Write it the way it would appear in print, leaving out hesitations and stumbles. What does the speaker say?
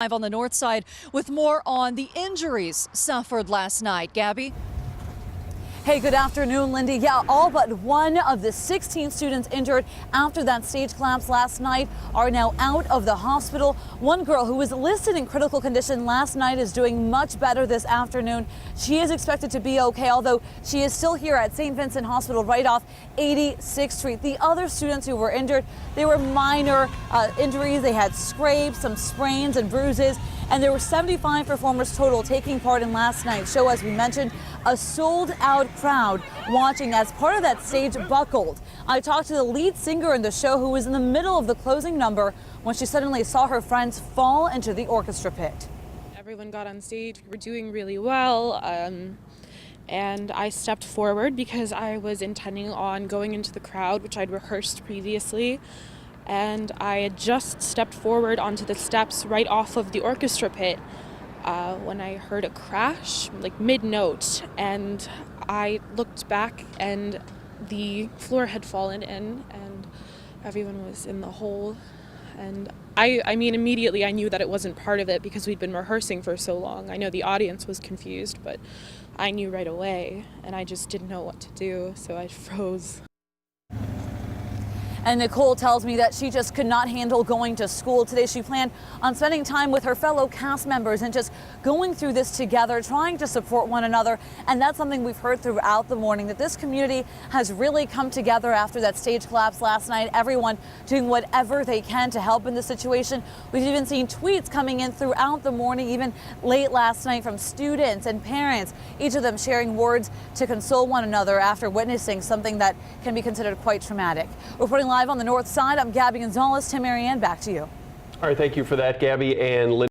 Live on the north side with more on the injuries suffered last night. Gabby? Hey, good afternoon, Lindy. Yeah, all but one of the 16 students injured after that stage collapse last night are now out of the hospital. One girl who was listed in critical condition last night is doing much better this afternoon. She is expected to be okay, although she is still here at St. Vincent Hospital right off 86th Street. The other students who were injured, they were minor injuries. They had scrapes, some sprains and bruises. And there were 75 performers total taking part in last night's show. As we mentioned, a sold-out crowd watching as part of that stage buckled. I talked to the lead singer in the show who was in the middle of the closing number when she suddenly saw her friends fall into the orchestra pit. Everyone got on stage. We were doing really well. And I stepped forward because I was intending on going into the crowd, which I'd rehearsed previously. And I had just stepped forward onto the steps right off of the orchestra pit when I heard a crash, like mid-note, and I looked back and the floor had fallen in and everyone was in the hole. And I mean, immediately I knew that it wasn't part of it because we'd been rehearsing for so long. I know the audience was confused, but I knew right away and I just didn't know what to do, so I froze. And Nicole tells me that she just could not handle going to school today. She planned on spending time with her fellow cast members and just going through this together, trying to support one another. And that's something we've heard throughout the morning, that this community has really come together after that stage collapse last night. Everyone doing whatever they can to help in the situation. We've even seen tweets coming in throughout the morning, even late last night, from students and parents, each of them sharing words to console one another after witnessing something that can be considered quite traumatic. Reporting live on the north side, I'm Gabby Gonzalez. Tim Marianne, back to you. All right, thank you for that, Gabby and Linda.